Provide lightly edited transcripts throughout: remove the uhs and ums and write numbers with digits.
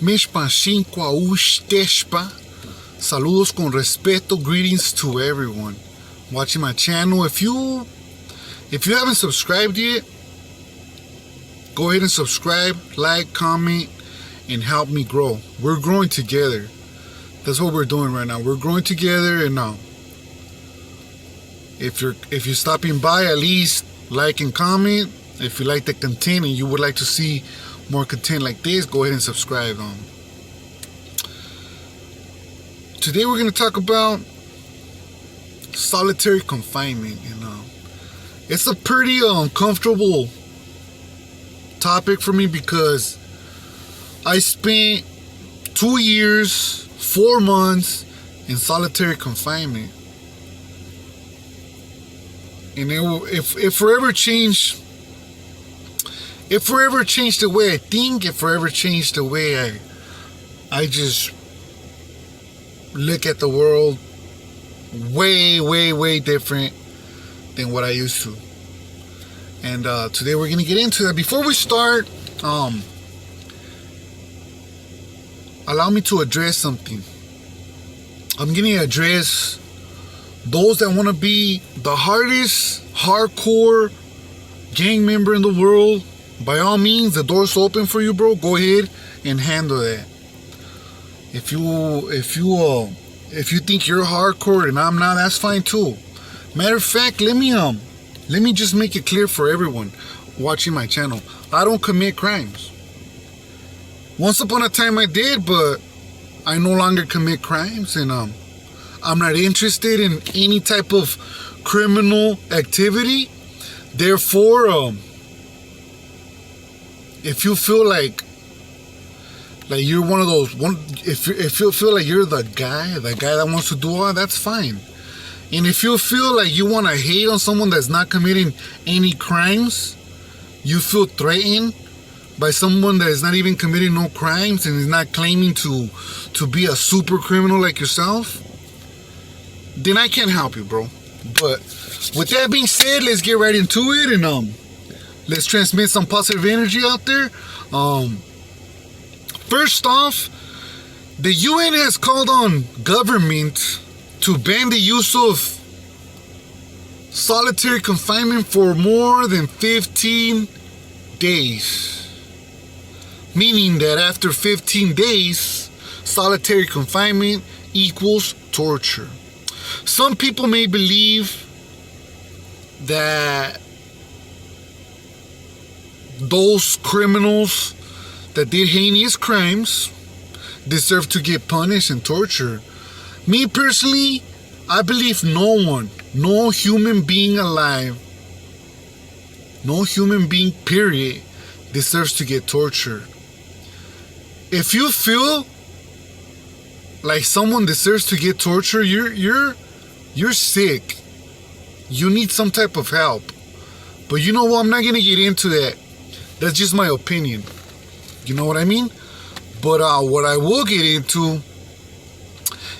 Mishpa Shinkwa Ushteshpa. Saludos con respeto. Greetings to everyone watching my channel. If you haven't subscribed yet, go ahead and subscribe, like, comment, and help me grow. We're growing together. That's what we're doing right now. We're growing together, and if you're stopping by, at least like and comment. If you like the content and you would like to see more content like this, go ahead and subscribe. Today we're going to talk about solitary confinement, it's a pretty uncomfortable topic for me because I spent 2 years, 4 months in solitary confinement, and it forever changed. It forever changed the way I think. It forever changed the way I just look at the world. Way different than what I used to. And today we're gonna get into that. Before we start, allow me to address something. I'm gonna address those that want to be the hardest hardcore gang member in the world. By all means, the door's open for you, bro. Go ahead and handle that. If you think you're hardcore and I'm not, that's fine too. Matter of fact, let me just make it clear for everyone watching my channel. I don't commit crimes. Once upon a time I did, but I no longer commit crimes, and I'm not interested in any type of criminal activity. Therefore, if you feel like you're one of those if you feel like you're the guy that wants to do all that, that's fine. And if you feel like you want to hate on someone that's not committing any crimes, you feel threatened by someone that is not even committing no crimes and is not claiming to be a super criminal like yourself, then I can't help you, bro. But with that being said, let's get right into it, and let's transmit some positive energy out there. First off, the UN has called on government to ban the use of solitary confinement for more than 15 days. Meaning that after 15 days, solitary confinement equals torture. Some people may believe that those criminals that did heinous crimes deserve to get punished and tortured. Me personally, I believe no human being alive, no human being period, deserves to get tortured. If you feel like someone deserves to get tortured, you're sick. You need some type of help. But you know what? I'm not gonna get into that. That's just my opinion. You know what I mean? But what I will get into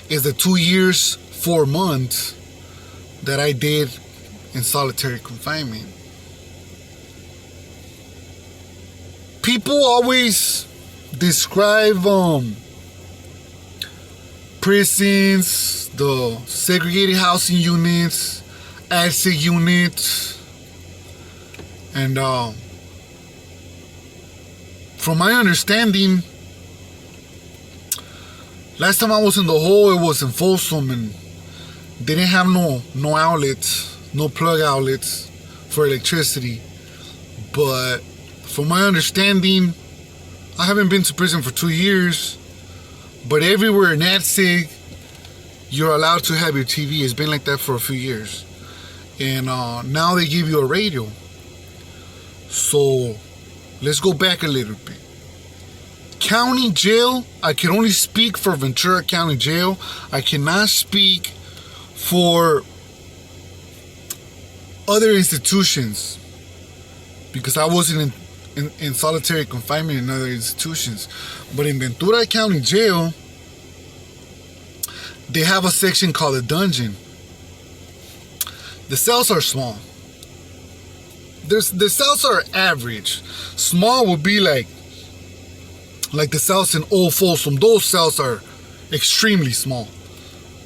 is the 2 years, 4 months that I did in solitary confinement. People always describe prisons, the segregated housing units, ASIC units, and from my understanding, last time I was in the hole, it was in Folsom, and they didn't have no outlets, no plug outlets for electricity. But from my understanding, I haven't been to prison for 2 years, but everywhere in ASIC, you're allowed to have your TV. It's been like that for a few years. And now they give you a radio. So let's go back a little bit. County jail, I can only speak for Ventura County Jail. I cannot speak for other institutions because I wasn't in solitary confinement in other institutions. But in Ventura County Jail, they have a section called a dungeon. The cells are small. The cells are average. Small would be like Like the cells in Old Folsom, those cells are extremely small.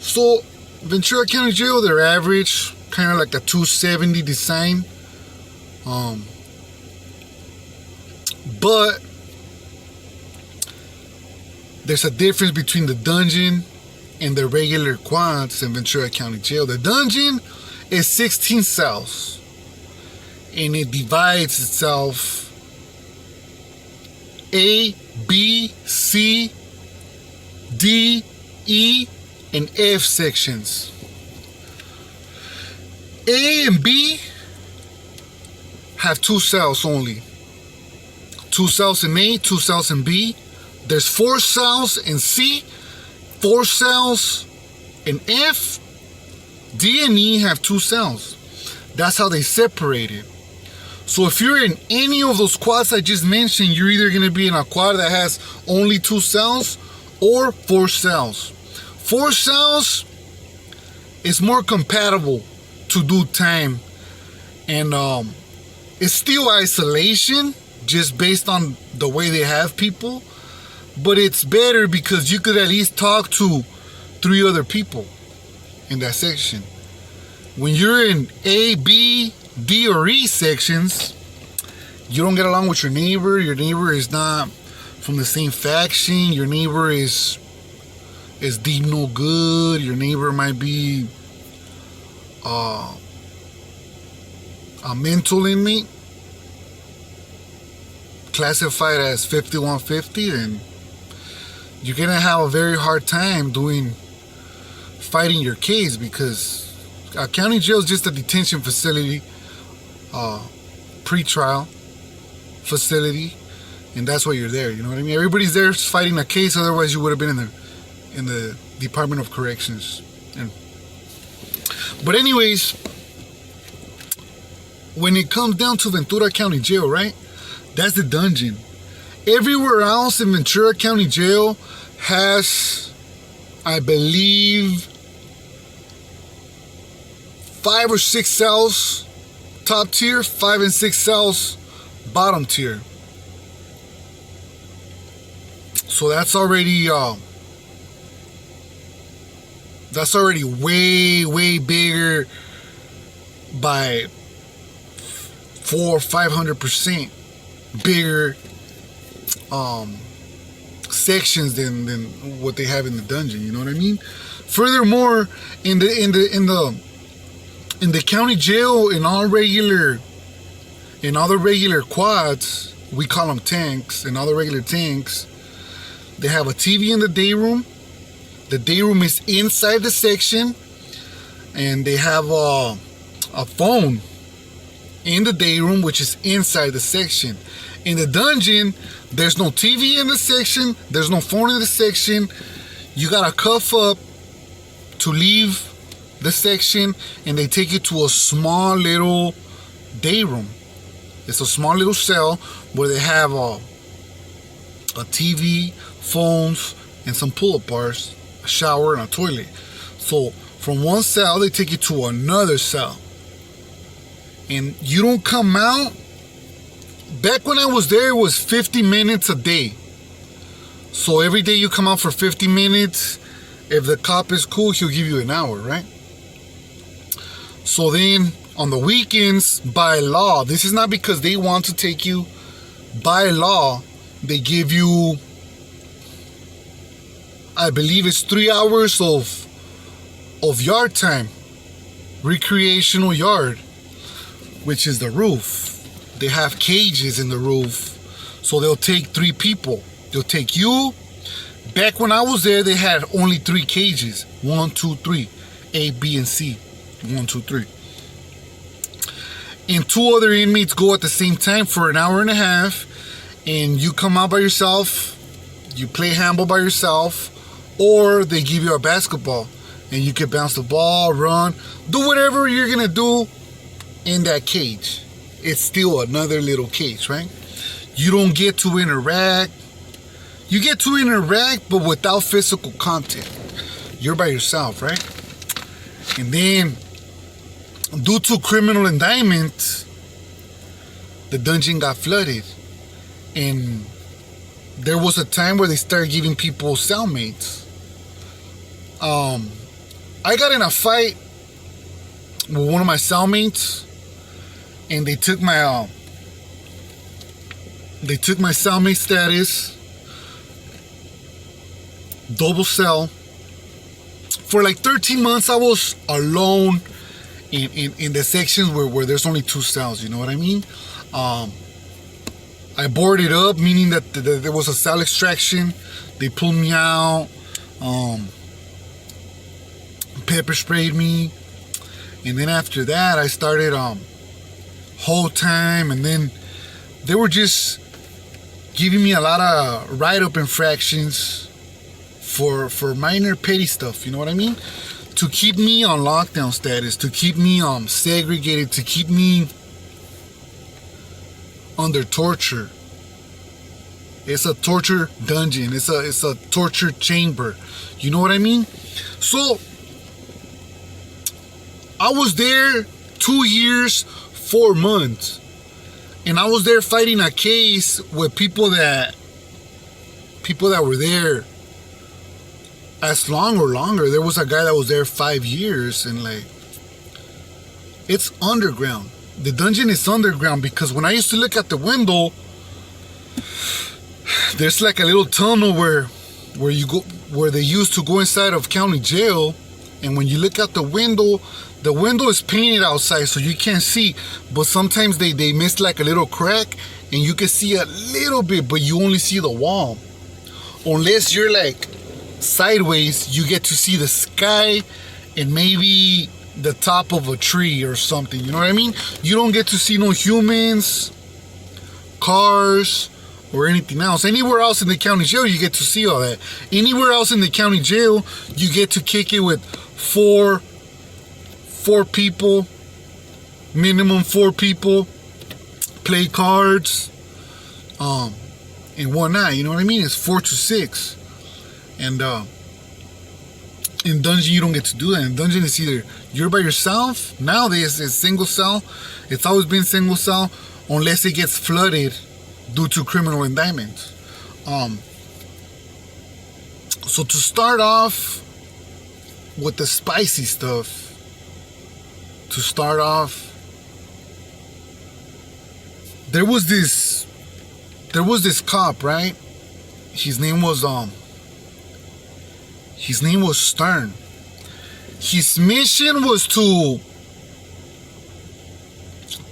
So Ventura County Jail, they're average, kind of like a 270 design. But there's a difference between the dungeon and the regular quads in Ventura County Jail. The dungeon is 16 cells, and it divides itself A, B, C, D, E, and F sections. A and B have 2 cells only. 2 cells in A, 2 cells in B. There's 4 cells in C, 4 cells in F. D and E have 2 cells. That's how they separate it. So if you're in any of those quads I just mentioned, you're either going to be in a quad that has only 2 cells or 4 cells. 4 cells is more compatible to do time, and it's still isolation just based on the way they have people, but it's better because you could at least talk to 3 other people in that section. When you're in A, B, D, or E sections, you don't get along with your neighbor. Your neighbor is not from the same faction. Your neighbor is deemed no good. Your neighbor might be a mental inmate, classified as 5150, and you're gonna have a very hard time fighting your case, because a county jail is just a detention facility, pre-trial facility, and that's why you're there. You know what I mean? Everybody's there fighting a case, otherwise you would have been in the Department of Corrections. But anyways, when it comes down to Ventura County Jail, right? That's the dungeon. Everywhere else in Ventura County Jail has, I believe, 5 or 6 cells top tier, 5 and 6 cells bottom tier. So that's already way bigger by 400 or 500% bigger sections than what they have in the dungeon. You know what I mean? Furthermore, in the county jail, in all the regular quads, we call them tanks, and all the regular tanks, they have a TV in the day room. The day room is inside the section, and they have a phone in the day room, which is inside the section. In the dungeon, there's no TV in the section, there's no phone in the section. You gotta cuff up to leave the section, and they take you to a small little day room. It's a small little cell where they have a TV, phones, and some pull-up bars, a shower, and a toilet. So from one cell, they take you to another cell, and you don't come out. Back when I was there, it was 50 minutes a day. So every day you come out for 50 minutes. If the cop is cool, he'll give you an hour, right? So then on the weekends, by law, this is not because they want to take you, by law, they give you, I believe it's 3 hours of yard time, recreational yard, which is the roof. They have cages in the roof, so they'll take 3 people. They'll take you. Back when I was there, they had only 3 cages. 1, 2, 3. A, B, and C. 1, 2, 3. And 2 other inmates go at the same time for an hour and a half, and you come out by yourself, you play handball by yourself, or they give you a basketball, and you can bounce the ball, run, do whatever you're gonna do in that cage. It's still another little cage, right? You don't get to interact. You get to interact, but without physical contact. You're by yourself, right? And then, due to criminal indictment, the dungeon got flooded. And there was a time where they started giving people cellmates. I got in a fight with one of my cellmates, and they took my cellmate status, double cell. For like 13 months, I was alone in the sections where there's only 2 cells. You know what I mean? I boarded up, meaning that there was a cell extraction. They pulled me out, pepper sprayed me, and then after that, I started whole time, and then they were just giving me a lot of write-up infractions for minor petty stuff, you know what I mean? To keep me on lockdown status, to keep me segregated, to keep me under torture. It's a torture dungeon. It's a torture chamber. You know what I mean? So I was there 2 years, 4 months, and I was there fighting a case with people that were there as long or longer. There was a guy that was there 5 years, and like, it's underground. The dungeon is underground, because when I used to look at the window, there's like a little tunnel where you go, where they used to go inside of county jail, and when you look out the window is painted outside, so you can't see, but sometimes they miss like a little crack, and you can see a little bit, but you only see the wall. Unless you're like sideways, you get to see the sky and maybe the top of a tree or something, you know what I mean? You don't get to see no humans, cars, or anything else. Anywhere else in the county jail, you get to see all that. Anywhere else in the county jail, you get to kick it with four people, minimum 4 people, play cards, and whatnot, you know what I mean? It's 4 to 6. And in dungeon, you don't get to do that. In dungeon, it's either you're by yourself. Nowadays, it's single cell. It's always been single cell, unless it gets flooded due to criminal indictments. So to start off with the spicy stuff, there was this cop, right? His name was Stern. His mission was to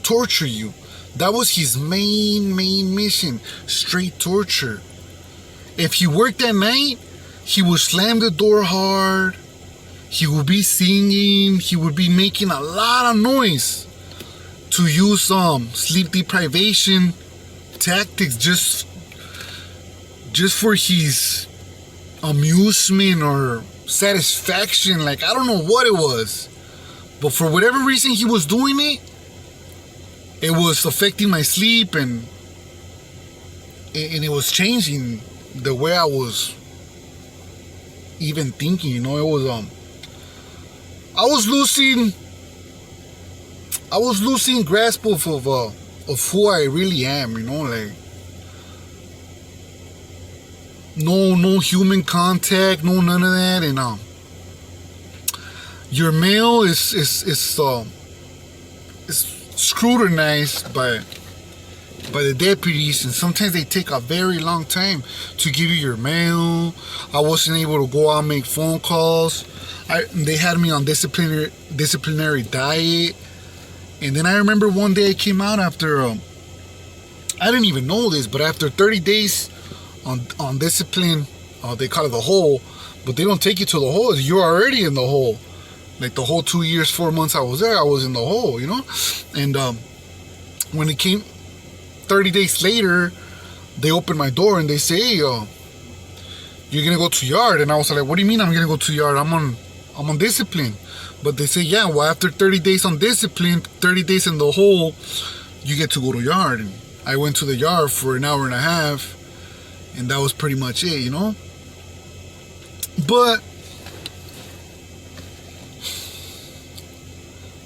torture you. That was his main mission. Straight torture. If he worked at night, he would slam the door hard. He would be singing. He would be making a lot of noise to use sleep deprivation tactics just for his amusement or satisfaction. Like, I don't know what it was, but for whatever reason he was doing it, it was affecting my sleep, and it was changing the way I was even thinking, you know. It was I was losing grasp of who I really am, you know, like no human contact, no none of that, and your mail is scrutinized by the deputies, and sometimes they take a very long time to give you your mail. I wasn't able to go out and make phone calls. They had me on disciplinary diet, and then I remember one day I came out after I didn't even know this, but after 30 days on discipline, they call it the hole, but they don't take you to the hole. You're already in the hole. Like the whole 2 years, 4 months I was there, I was in the hole, you know. And when it came 30 days later, they opened my door and they say, hey, you're gonna go to yard. And I was like, what do you mean I'm gonna go to yard? I'm on discipline. But they say, yeah, well, after 30 days on discipline, 30 days in the hole, you get to go to yard. And I went to the yard for an hour and a half, and that was pretty much it, you know. But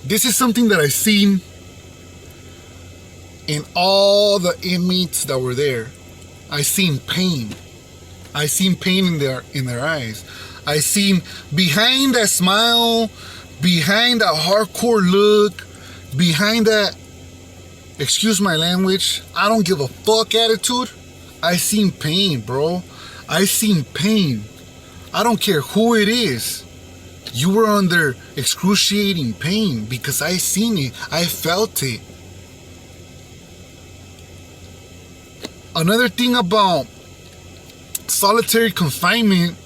this is something that I seen in all the inmates that were there. I seen pain. I seen pain in their eyes. I seen behind that smile, behind that hardcore look, behind that, excuse my language, I don't give a fuck attitude. I seen pain, bro. I seen pain. I don't care who it is. You were under excruciating pain because I seen it. I felt it. Another thing about solitary confinement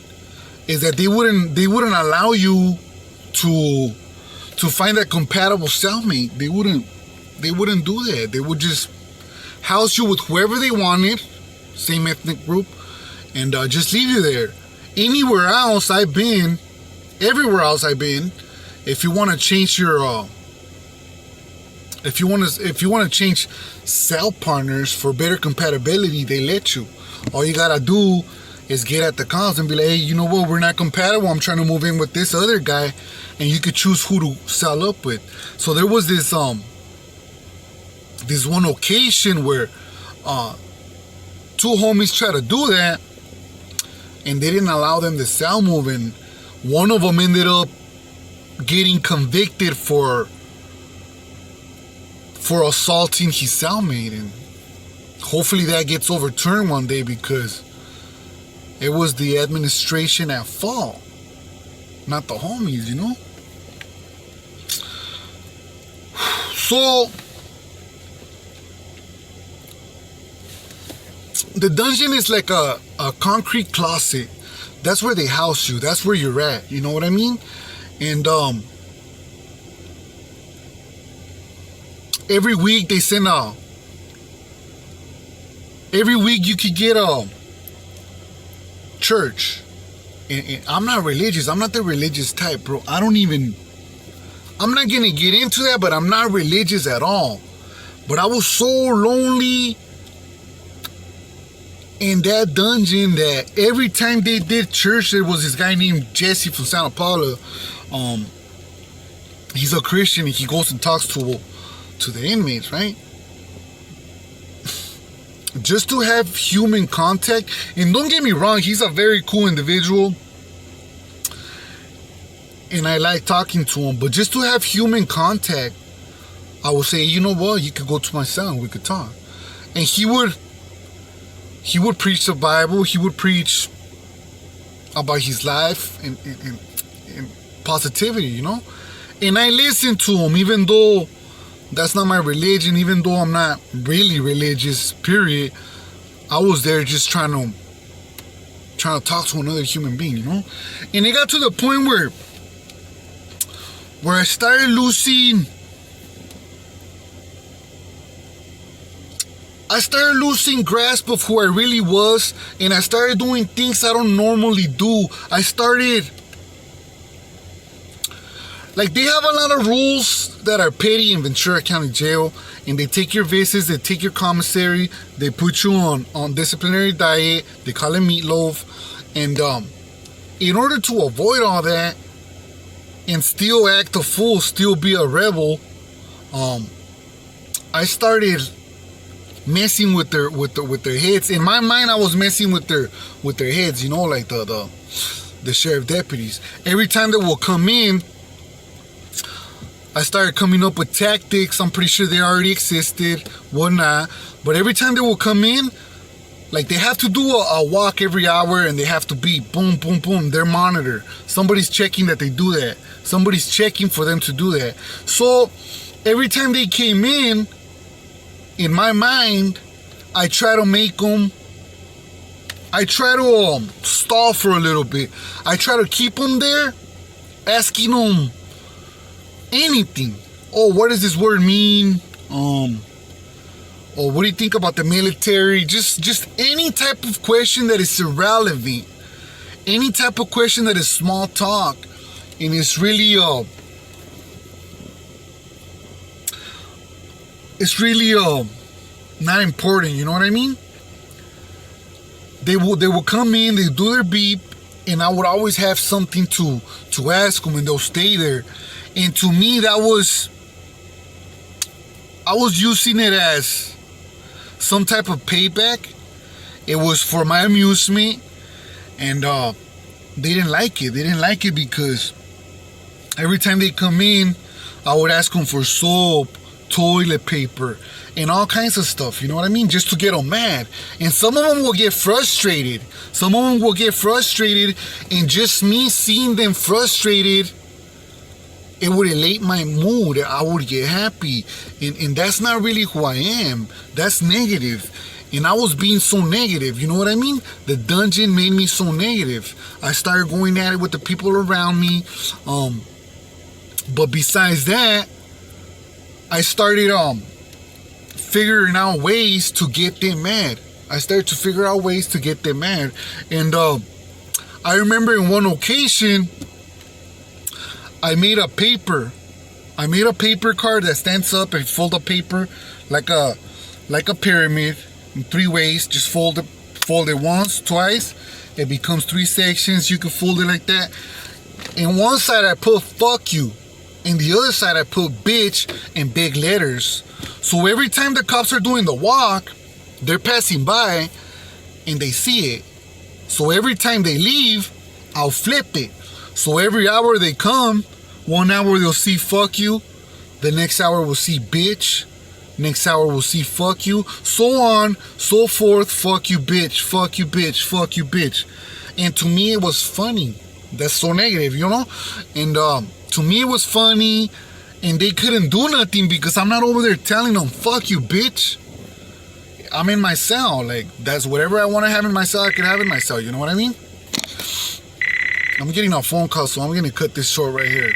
is that they wouldn't allow you to find a compatible cellmate. They wouldn't do that. They would just house you with whoever they wanted, same ethnic group, and just leave you there. Everywhere else I've been, if you want to change your if you want to change cell partners for better compatibility, they let you. All you gotta do is get at the cons and be like, hey, you know what, we're not compatible, I'm trying to move in with this other guy, and you could choose who to cell up with. So there was this one occasion where two homies tried to do that, and they didn't allow them to cell move, and one of them ended up getting convicted for assaulting his cellmate, and hopefully that gets overturned one day because it was the administration at fault, not the homies, you know? So the dungeon is like a concrete closet. That's where they house you. That's where you're at. You know what I mean? And every week they send every week you could get a church. And I'm not religious. I'm not the religious type, bro. I'm not gonna get into that, but I'm not religious at all. But I was so lonely in that dungeon that every time they did church, there was this guy named Jesse from Santa Paula. He's a Christian and he goes and talks to the inmates, right? Just to have human contact. And don't get me wrong, he's a very cool individual and I like talking to him, but just to have human contact, I would say, you know what, you could go to my cell and we could talk. And he would preach the Bible. He would preach about his life and positivity, you know? And I listened to him, even though that's not my religion, even though I'm not really religious, period. I was there just trying to talk to another human being, you know? And it got to the point where I started losing grasp of who I really was, and I started doing things I don't normally do. I started, like, they have a lot of rules that are petty in Ventura County Jail, and they take your visits, they take your commissary, they put you on disciplinary diet, they call it meatloaf, and in order to avoid all that and still act a fool, still be a rebel, I started messing with their heads. In my mind, I was messing with their heads, you know, like the sheriff deputies. Every time they will come in, I started coming up with tactics. I'm pretty sure they already existed, whatnot. But every time they will come in, like, they have to do a walk every hour, and they have to be boom, boom, boom. They're monitored. Somebody's checking that they do that. Somebody's checking for them to do that. So every time they came in my mind, I try to stall for a little bit. I try to keep them there, asking them anything. Oh, what does this word mean? Or what do you think about the military? Just any type of question that is irrelevant. Any type of question that is small talk. And it's really not important, you know what I mean? They will come in, they do their beep, and I would always have something to ask them, and they'll stay there. And to me, I was using it as some type of payback. It was for my amusement, and they didn't like it. They didn't like it because every time they come in, I would ask them for soap, toilet paper, and all kinds of stuff, you know what I mean? Just to get them mad. And some of them will get frustrated. And just me seeing them frustrated, it would elate my mood. I would get happy. And that's not really who I am. That's negative. And I was being so negative, you know what I mean? The dungeon made me so negative. I started going at it with the people around me. But besides that, I started figuring out ways to get them mad. And I remember in one occasion, I made a paper card that stands up and fold up paper like a pyramid in 3 ways. Just fold it once, twice. It becomes 3 sections. You can fold it like that. In one side I put fuck you. In the other side I put bitch in big letters. So every time the cops are doing the walk, they're passing by and they see it. So every time they leave, I'll flip it. So every hour they come, 1 hour they'll see fuck you, the next hour we'll see bitch, next hour we'll see fuck you, so on, so forth, fuck you bitch, fuck you bitch, fuck you bitch. And to me it was funny. That's so negative, you know? And to me it was funny, and they couldn't do nothing because I'm not over there telling them, fuck you bitch. I'm in my cell. Like, that's whatever I want to have in my cell, I can have in my cell, you know what I mean? I'm getting a phone call, so I'm going to cut this short right here.